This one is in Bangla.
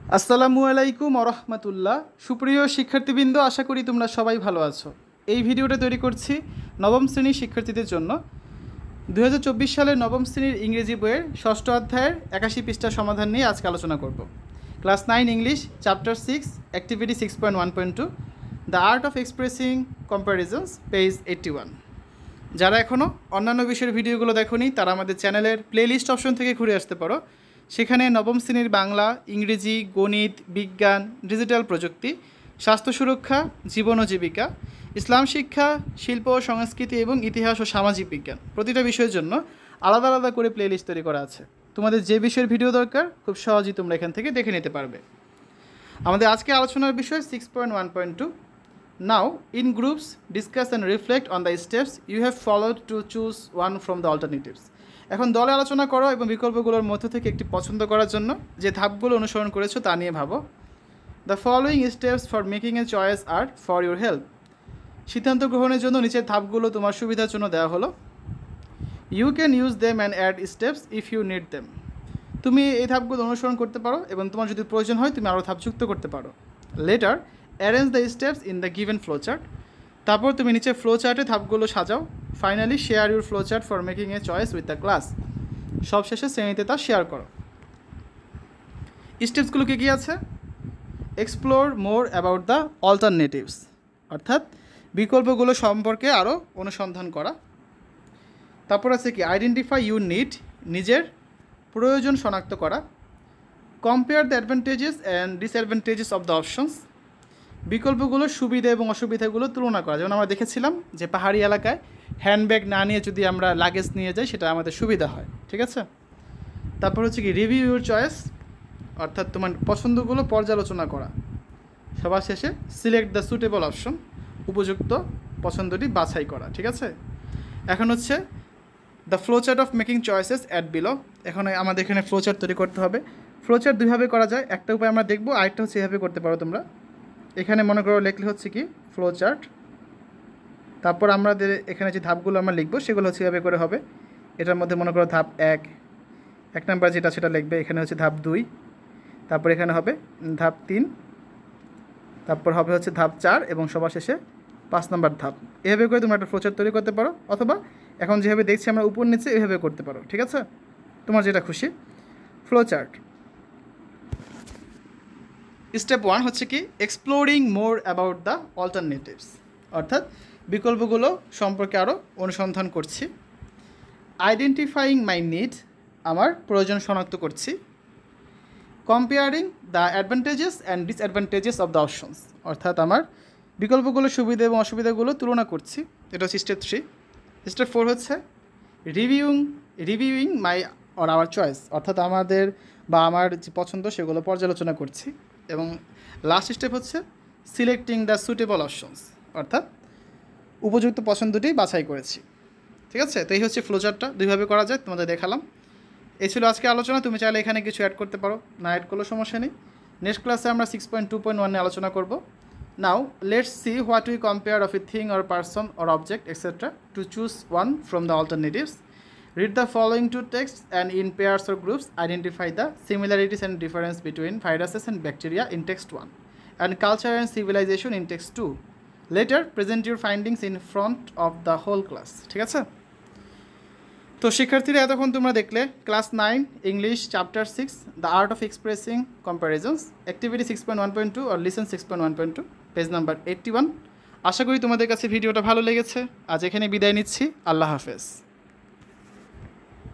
আসসালামু আলাইকুম ওরহমতুল্লাহ। সুপ্রিয় শিক্ষার্থীবৃন্দ, আশা করি তোমরা সবাই ভালো আছো। এই ভিডিওটা তৈরি করছি নবম শ্রেণীর শিক্ষার্থীদের জন্য। 2024 সালের নবম শ্রেণীর ইংরেজি বইয়ের 6ষ্ঠ অধ্যায়ের 81 পৃষ্ঠা সমাধান নিয়ে আজকে আলোচনা করব। Class 9 English chapter 6 activity 6.1.2 the art of expressing কম্প্যারিজনস page 81। যারা এখনও অন্যান্য বিষয়ের ভিডিওগুলো দেখোনি তারা আমাদের চ্যানেলের প্লেলিস্ট অপশন থেকে ঘুরে আসতে পারো। সেখানে নবম শ্রেণীর বাংলা, ইংরেজি, গণিত, বিজ্ঞান, ডিজিটাল প্রযুক্তি, স্বাস্থ্য সুরক্ষা, জীবন ও জীবিকা, ইসলাম শিক্ষা, শিল্প ও সংস্কৃতি এবং ইতিহাস ও সামাজিক বিজ্ঞান প্রতিটা বিষয়ের জন্য আলাদা আলাদা করে প্লেলিস্ট তৈরি করা আছে। তোমাদের যে বিষয়ের ভিডিও দরকার খুব সহজেই তোমরা এখান থেকে দেখে নিতে পারবে। আমাদের আজকে আলোচনার বিষয় 6.1.2। Now in groups discuss and reflect on the steps you have followed to choose one from the alternatives. এখন দলে আলোচনা করো এবং বিকল্পগুলোর মধ্য থেকে একটি পছন্দ করার জন্য যে ধাপগুলো অনুসরণ করেছো তা নিয়ে ভাবো। The following steps for making a choice are for your help. সিদ্ধান্ত গ্রহণের জন্য নিচের ধাপগুলো তোমার সুবিধার জন্য দেওয়া হলো। You can use them and add steps if you need them. তুমি এই ধাপগুলো অনুসরণ করতে পারো এবং তোমার যদি প্রয়োজন হয় তুমি আরও ধাপ যুক্ত করতে পারো। Letter arrange the steps in the given flow chart. তারপর তুমি নিচে ফ্লো চার্টে ধাপগুলো সাজাও। Finally share your flow chart for making a choice with the class. সবশেষে শ্রেণীতে তা শেয়ার করো। স্টেপসগুলো কী কী আছে? Explore more about the alternatives, অর্থাৎ বিকল্পগুলো সম্পর্কে আরও অনুসন্ধান করা। তারপর আছে কি আইডেন্টিফাই ইউর নিড, নিজের প্রয়োজন শনাক্ত করা। Compare the advantages and disadvantages of the options. বিকল্পগুলোর সুবিধা এবং অসুবিধাগুলো তুলনা করা। যেমন আমরা দেখেছিলাম যে পাহাড়ি এলাকায় হ্যান্ডব্যাগ না নিয়ে যদি আমরা লাগেজ নিয়ে যাই সেটা আমাদের সুবিধা হয়, ঠিক আছে। তারপর হচ্ছে কি রিভিউ ইউর চয়েস, অর্থাৎ তোমার পছন্দগুলো পর্যালোচনা করা। সবার শেষে সিলেক্ট দ্য সুটেবল অপশন, উপযুক্ত পছন্দটি বাছাই করা, ঠিক আছে। এখন হচ্ছে the flowchart of making choices at below. এখন আমাদের এখানে ফ্লোচার্ট তৈরি করতে হবে। ফ্লোচার্ট দুইভাবে করা যায়, একটা উপায় আমরা দেখবো, আরেকটা হচ্ছে এভাবে করতে পারো তোমরা। এখানে মনে করো লেখলে হচ্ছে কি ফ্লো চার্ট, তারপর আমাদের এখানে যে ধাপগুলো আমরা লিখবো সেগুলো হচ্ছে এভাবে করে হবে। এটার মধ্যে মনে করো ধাপ 1 নাম্বার যেটা সেটা লিখবে, এখানে হচ্ছে ধাপ 2, তারপর এখানে হবে ধাপ 3, তারপর হবে হচ্ছে ধাপ 4 এবং সবার শেষে 5 নাম্বার ধাপ। এভাবে করে তোমরা একটা ফ্লো চার্ট তৈরি করতে পারো, অথবা এখন যেভাবে দেখছি আমরা উপর নিচে এভাবে করতে পারো, ঠিক আছে, তোমার যেটা খুশি। ফ্লো চার্ট স্টেপ 1 হচ্ছে কি exploring more about the alternatives, অর্থাৎ বিকল্পগুলো সম্পর্কে আরও অনুসন্ধান করছি। আইডেন্টিফাইং মাই নিড, আমার প্রয়োজন শনাক্ত করছি। Comparing the advantages and disadvantages of the options, অর্থাৎ আমার বিকল্পগুলোর সুবিধা এবং অসুবিধাগুলো তুলনা করছি। এটা হচ্ছে স্টেপ 3। স্টেপ 4 হচ্ছে reviewing my or hour choice, অর্থাৎ আমাদের বা আমার যে পছন্দ সেগুলো পর্যালোচনা করছি। এবং লাস্ট স্টেপ হচ্ছে সিলেক্টিং দ্য সুটেবল অপশনস, অর্থাৎ উপযুক্ত পছন্দটি বাছাই করেছি, ঠিক আছে। তো এই হচ্ছে ফ্লোচার্টটা, দুইভাবে করা যায়, তোমাদের দেখালাম। এই ছিল আজকে আলোচনা। তুমি চাইলে এখানে কিছু অ্যাড করতে পারো, না অ্যাড করলেও সমস্যা নেই। নেক্সট ক্লাসে আমরা 6.2.1 নিয়ে আলোচনা করব। Now let's see what we compare of a thing or person or object etcetera two choose one from the alternatives. Read the following two texts and in pairs or groups identify the similarities and difference between viruses and bacteria in text 1 and culture and civilization in text 2. Later present your findings in front of the whole class, ঠিক আছে। তো শিক্ষার্থীরা এতক্ষণ তোমরা দেখলে class 9 English chapter 6 the art of expressing comparisons activity 6.1.2 আর লিসন 6.1.2 পেজ নাম্বার 81। আশা করি তোমাদের কাছে ভিডিওটা ভালো লেগেছে। আজ এখানে বিদায় নিচ্ছি। আল্লাহ হাফেজ।